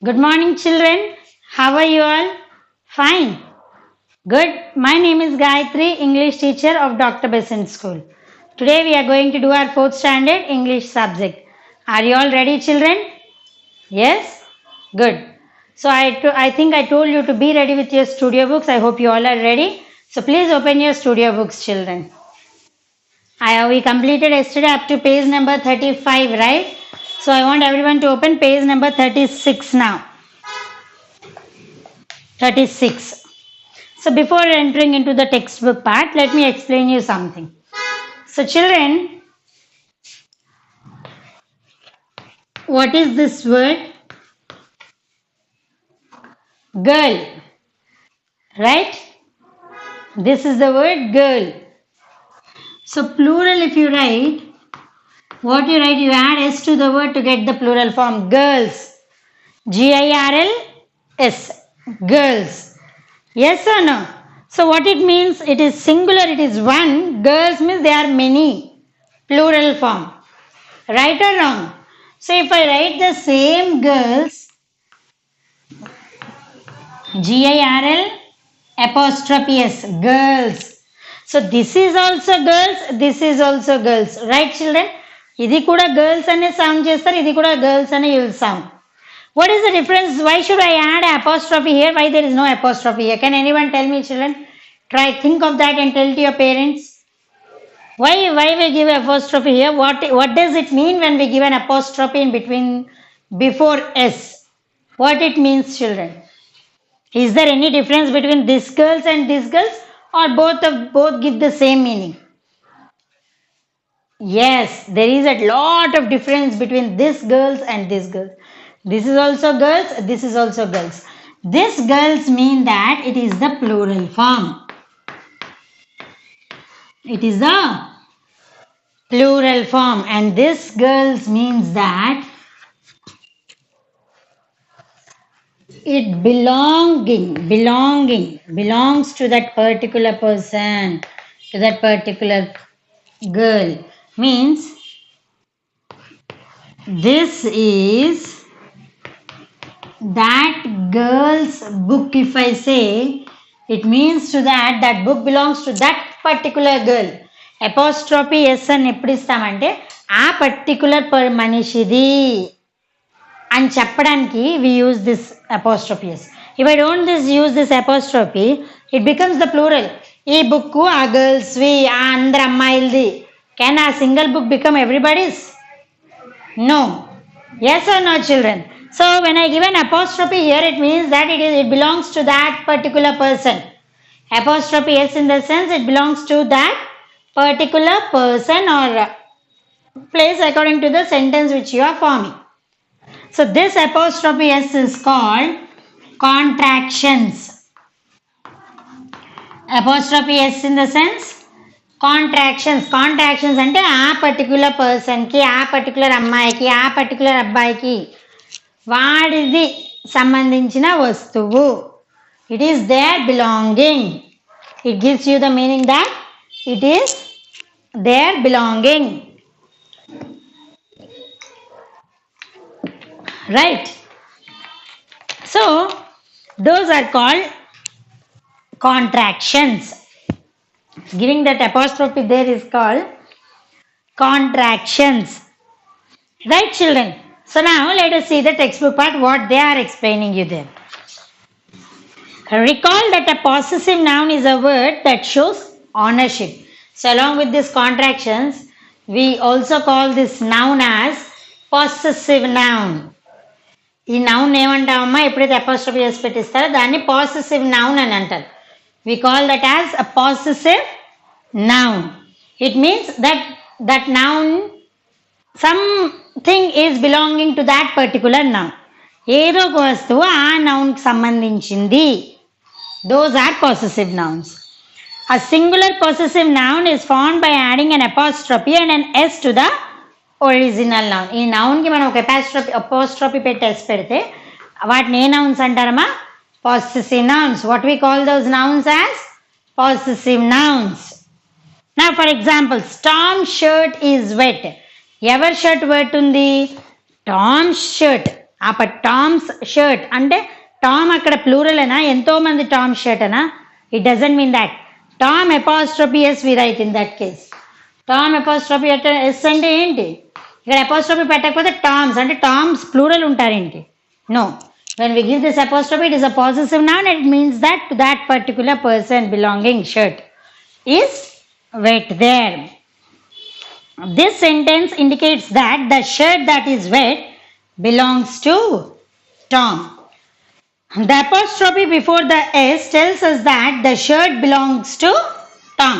Good morning, children. How are you all? Fine. Good. My name is Gayatri, English teacher of Dr. Besant School. Today we are going to do our 4th standard English subject. Are you all ready, children? Yes? Good. So I think I told you to be ready with your studio books. I hope you all are ready. So please open your studio books, children. We completed yesterday up to page number 35, right? So I want everyone to open page number 36 now. 36. So before entering into the textbook part, let me explain you something. So children, what is this word? Girl, right? This is the word girl. So plural, if you write, what you write, you add s to the word to get the plural form. Girls. Girls. Girls. Yes or no? So what it means? It is singular, it is one. Girls means there are many. Plural form. Right or wrong? So if I write the same girls, girl apostrophe s, girls. So this is also girls, this is also girls. Right children? Idi kuda girls ane sound chestar, idi kuda girls ane you will sound. What is the difference? Why should I add apostrophe here? Why there is no apostrophe here? Can anyone tell me, children? Try think of that and tell to your parents. Why we give apostrophe here? What does it mean when we give an apostrophe in between before s? What it means, children? Is there any difference between these girls and these girls, or both give the same meaning? Yes, there is a lot of difference between these girls and these girls. This is also girls, this is also girls. These girls mean that it is the plural form. It is the plural form, and this girls means that it belongs to that particular person, to that particular girl. Means this is that girl's book. If I say, it means to that book belongs to that particular girl. Apostrophe s అని ఎప్పుడు ఇస్తామంటే ఆ particular మనిషిది అని చెప్పడానికి we use this apostrophe s. If I don't use this apostrophe, it becomes the plural. ఈ book ఆ గర్ల్స్వి, ఆ అందరు అమ్మాయిలది. Can a single book become everybody's? No. Yes or no, children? So when I give an apostrophe here, it means that it belongs to that particular person. Apostrophe s in the sense it belongs to that particular person or place according to the sentence which you are forming. So this apostrophe s is called contractions. Apostrophe s in the sense contractions అంటే ఆ particular పర్సన్కి, ఆ particular అమ్మాయికి, ఆ particular అబ్బాయికి వాడిది సంబంధించిన వస్తువు. It is there belonging. It gives you the meaning that it is there belonging. Right? So those are called contractions. Giving that apostrophe there is called contractions. Right, children? So now let us see the textbook part, what they are explaining you there. Recall that a possessive noun is a word that shows ownership. So along with these contractions, we also call this noun as possessive noun. ఈ noun ఏమంటామమ్మా? ఎప్పుడైతే apostrophe చేసి పెట్టిస్తారో దాన్ని possessive noun అని అంటారు. We call that as a possessive noun. It means that noun, something is belonging to that particular noun. ఏదో ఒక వస్తువు ఆ నౌన్కి సంబంధించింది. Those are possessive nouns. A singular possessive noun is formed by adding an apostrophe and an s to the original noun. ఈ నౌన్కి మనం ఒక apostrophe పెట్టి s పెడితే వాటిని ఏ nouns అంటారమ్మా? Possessive nouns. What we call those nouns as? Possessive nouns. Now for example, Tom's shirt is wet. Ever shirt wet undi? Tom's shirt. Tom's shirt అంటే Tom అక్కడ plural అనా ఎంతో మంది టామ్ షర్ట్ అనా? It doesn't mean that. Tom apostrophe S we write in that case. Tom apostrophe S అంటే ఏంటి? ఇక్కడ apostrophe పెట్టకపోతే టామ్స్ అంటే టామ్స్ ప్లూరల్ ఉంటారేంటి? No. When we give this apostrophe, it is a possessive noun and it means that to that particular person belonging shirt is wet there. This sentence indicates that the shirt that is wet belongs to Tom. The apostrophe before the S tells us that the shirt belongs to Tom.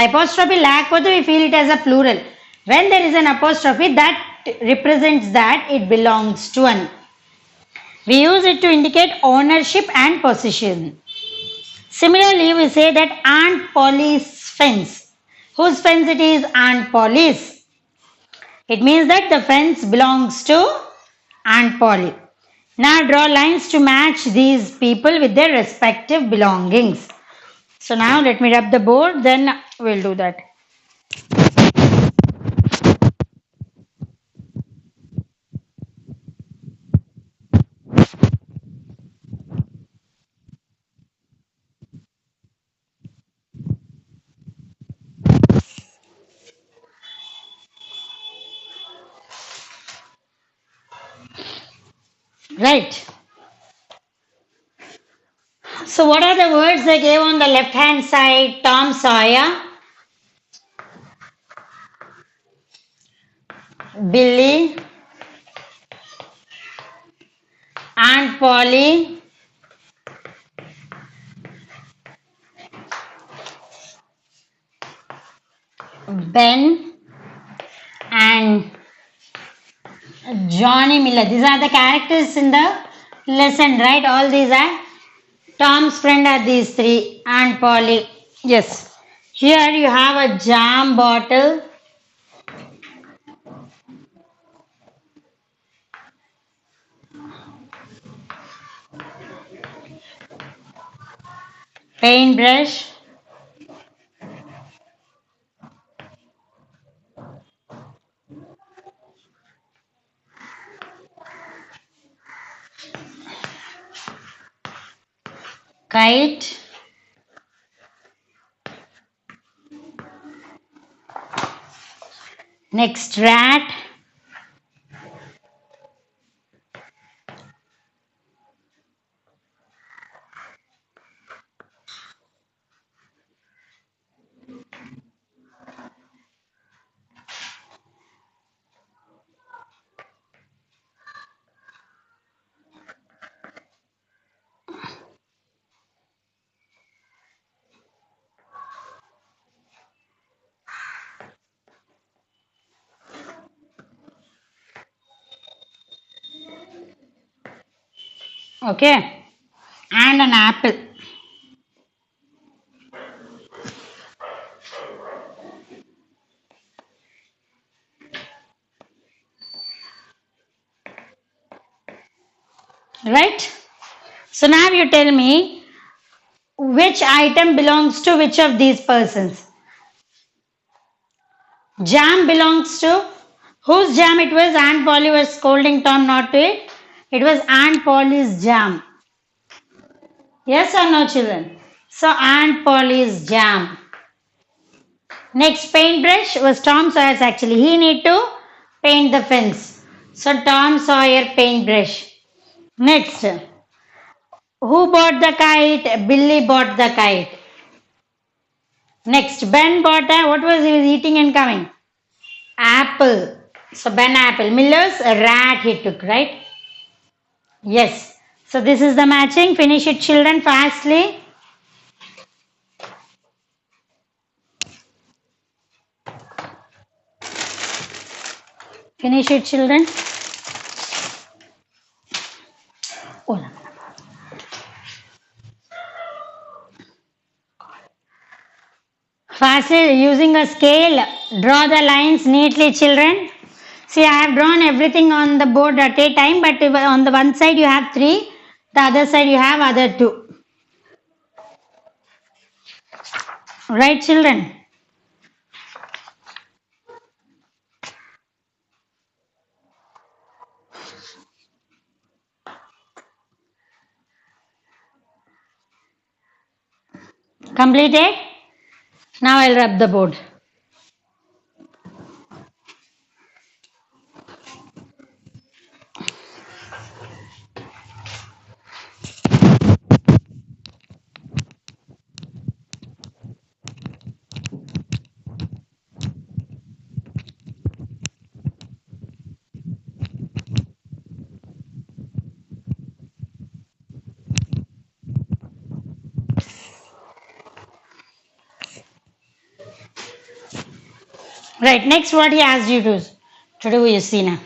Apostrophe లేకపోతే we feel it as a plural. When there is an apostrophe, that represents that it belongs to an. We use it to indicate ownership and possession. Similarly, we say that Aunt Polly's fence. Whose fence it is? Aunt Polly's. It means that the fence belongs to Aunt Polly. Now draw lines to match these people with their respective belongings. So now let me rub the board, then we'll do that. Right. So what are the words they gave on the left hand side? Tom Sawyer, Billy, Aunt Polly, Ben, and Johnny Miller. These are the characters in the lesson, right? All these are Tom's friend are these three. Aunt Polly. Yes. Here you have a jam bottle. Paintbrush. Kite. Next, rat. Okay. And an apple. Right? So now you tell me which item belongs to which of these persons. Jam belongs to whose jam it was? Aunt Polly was scolding Tom not to eat. It was Aunt Polly's jam. Yes or no, children? So Aunt Polly's jam. Next, paintbrush was Tom Sawyer's actually. He need to paint the fence. So Tom Sawyer paintbrush. Next, who bought the kite? Billy bought the kite. Next, Ben bought what was he was eating and coming? Apple. So Ben apple. Miller's rat he took, right? Yes. So this is the matching. Finish it, children, fastly. Finish it, children. Oh, no. Fastly, using a scale, draw the lines neatly, children. See, I have drawn everything on the board at a time, but on the one side you have 3, the other side you have other 2. Right, children? Completed? Now I'll rub the board. Right, next what he asked you to do, you see now.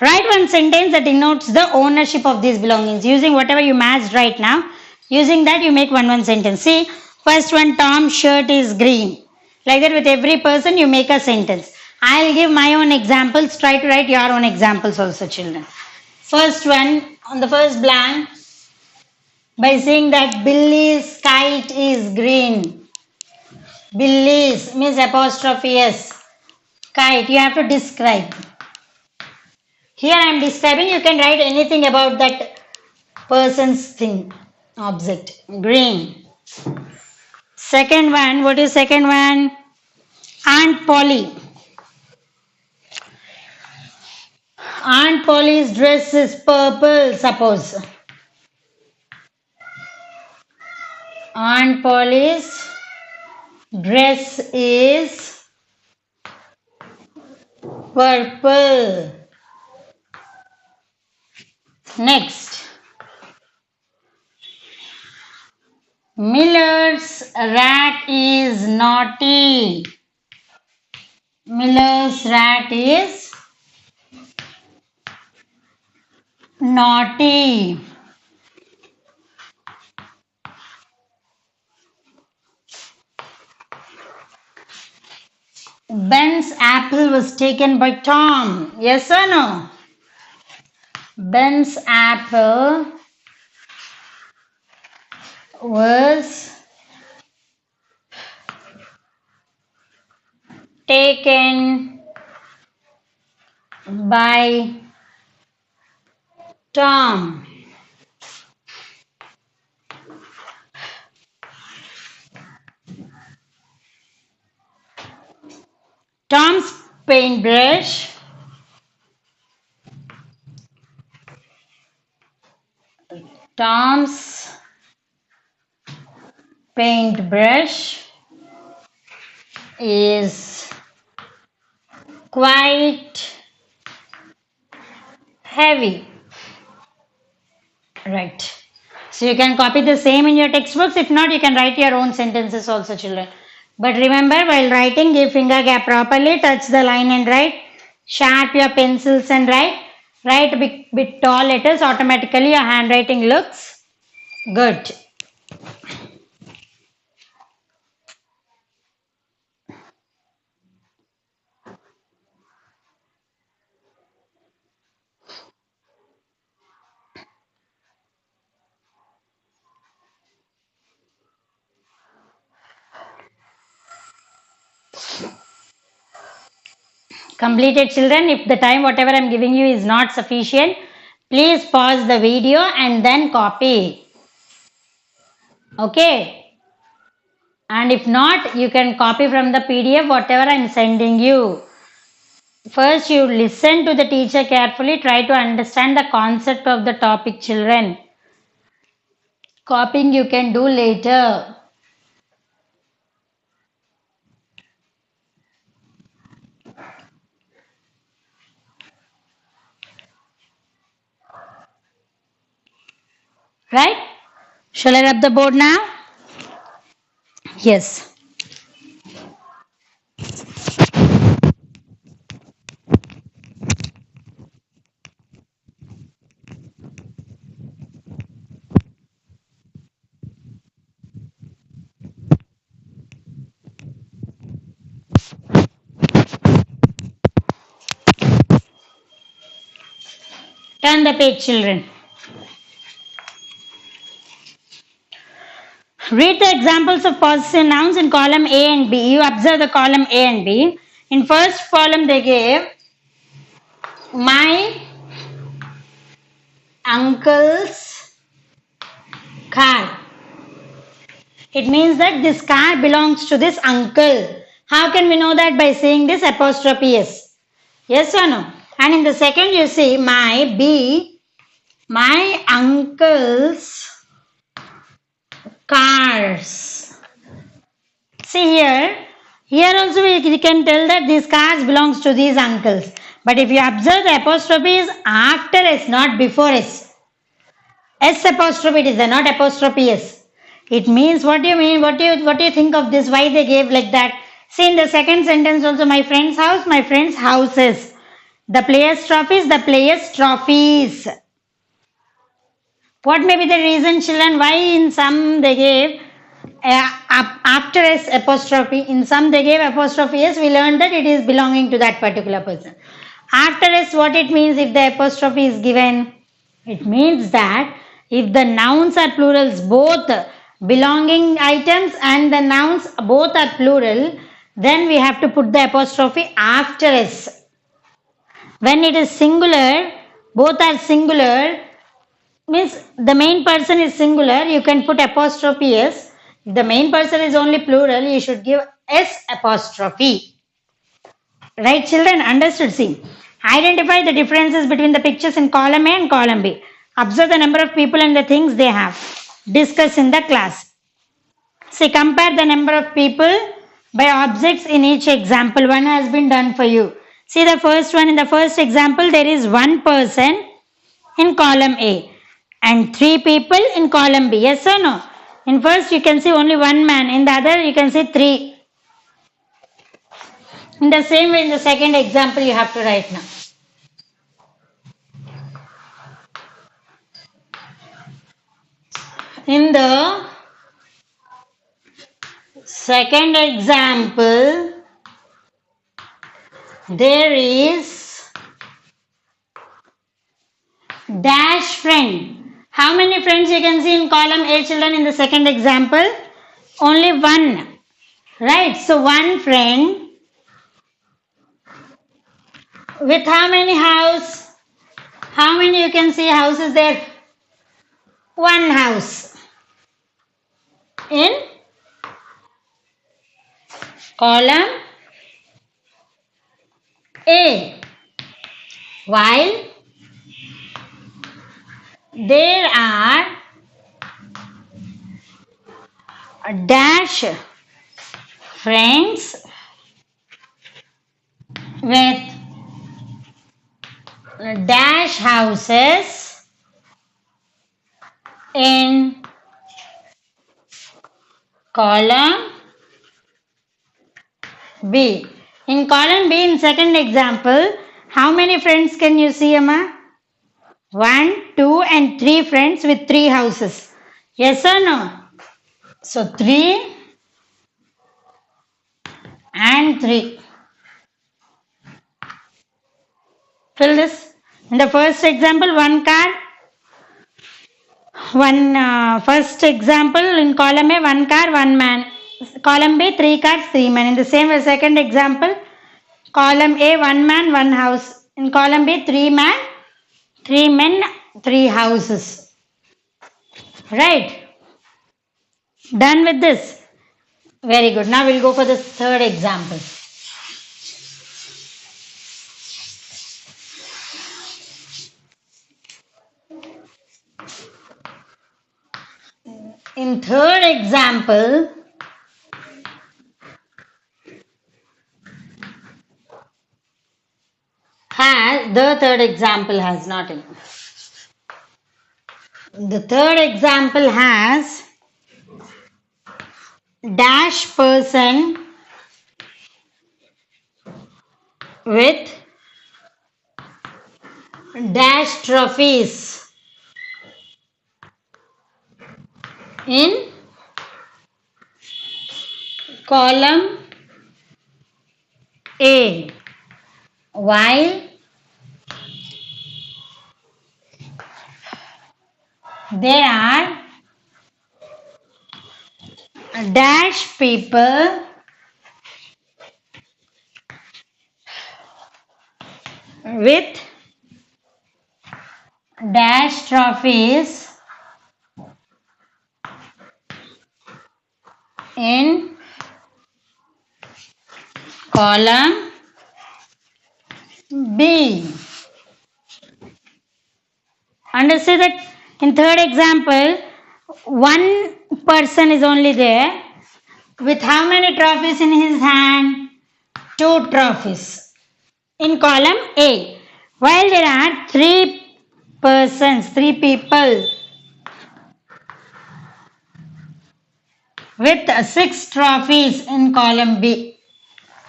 Write one sentence that denotes the ownership of these belongings using whatever you matched right now. Using that, you make one sentence. See, first one, Tom's shirt is green. Like that, with every person, you make a sentence. I'll give my own examples. Try to write your own examples also, children. First one, on the first blank, by saying that Billy's kite is green. Billy's means apostrophe S. Kite, you have to describe. Here I am describing, you can write anything about that person's thing, object. Green. Second one, what is second one? Aunt Polly. Aunt Polly's dress is purple, suppose. Aunt Polly's dress is purple. Next. Miller's rat is naughty. Miller's rat is naughty. Ben's apple was taken by Tom. Yes or no? Ben's apple was taken by Tom. Tom's paintbrush is quite heavy. Right. So you can copy the same in your textbooks. If not, you can write your own sentences also, children. But remember, while writing, give finger gap properly, touch the line and write. Sharp your pencils and write. Write bit tall letters. Automatically, your handwriting looks good. Completed, children. If the time whatever I am giving you is not sufficient, please pause the video and then copy. Okay. And if not, you can copy from the PDF whatever I am sending you. First, you listen to the teacher carefully. Try to understand the concept of the topic, children. Copying you can do later. Right? Shall I rub the board now? Yes. Turn the page, children. Read the examples of possessive nouns in column A and B. You observe the column A and B. In first column, they gave my uncle's car. It means that this car belongs to this uncle. How can we know that? By saying this apostrophe S. Yes or no? And in the second you see my uncle's cars. See here also we can tell that these cars belongs to these uncles. But if you observe, the apostrophe is after S, not before S. S apostrophe it is there, not apostrophe S. It means, what do you mean? What do you think of this? Why they gave like that? See in the second sentence also, my friend's house, my friend's houses. The players' trophies, the players' trophies. What may be the reason, children? Why in some they gave after S apostrophe, in some they gave apostrophe S. We learned that it is belonging to that particular person. After S, what it means if the apostrophe is given? It means that if the nouns are plurals, both belonging items and the nouns both are plural, then we have to put the apostrophe after S. When it is singular, both are singular, means the main person is singular, you can put apostrophe S. If the main person is only plural, you should give S apostrophe. Right, children? Understood? See, identify the differences between the pictures in column A and column B. Observe the number of people and the things they have. Discuss in the class. See, compare the number of people by objects in each example. One has been done for you. See the first one. In the first example, there is one person in column A and 3 people in column B. Yes or no? In first you can see only one man, in the other you can see 3. In the same way, in the second example you have to write now. In the second example, there is dash friend. How many friends you can see in column A, children, in the second example? Only one. Right? So one friend with how many house? How many you can see houses there? One house. In column A. While there are dash friends with dash houses in column B. In column B, in second example, how many friends can you see, Amma? 1, 2 and 3 friends with 3 houses. Yes or no? So 3 and 3. Fill this. In the first example, one car. First example, in column A, one car, one man. Column B, 3 cars, 3 men. In the same way, second example, column A, one man, one house. In column B, 3 men, 3 houses. Right? Done with this? Very good. Now we'll go for the third example. In third example, the third example has not any. The third example has dash person with dash trophies in column A, while there are dash people with dash trophies column B. Understand that in third example, one person is only there with how many trophies in his hand? 2 trophies in column A. While there are 3 persons, 3 people with 6 trophies in column B.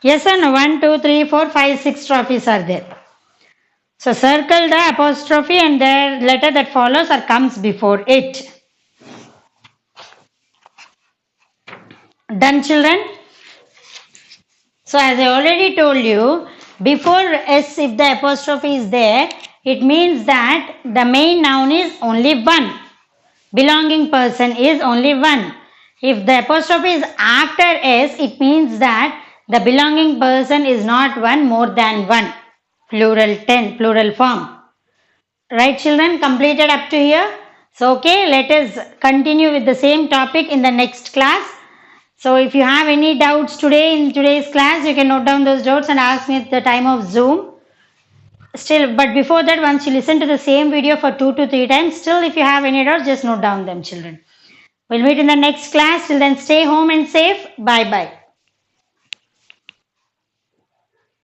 Yes or no? 1, 2, 3, 4, 5, 6 trophies are there. So circle the apostrophe and the letter that follows or comes before it. Done, children? So as I already told you, before S if the apostrophe is there, it means that the main noun is only one. Belonging person is only one. If the apostrophe is after S, it means that the belonging person is not one, more than one. Plural 10, plural form. Right, children? Completed up to here? So, okay, let us continue with the same topic in the next class. So, if you have any doubts today in today's class, you can note down those doubts and ask me at the time of Zoom. Still, but before that, once you listen to the same video for 2 to 3 times, still if you have any doubts, just note down them, children. We'll meet in the next class. Till then, stay home and safe. Bye-bye.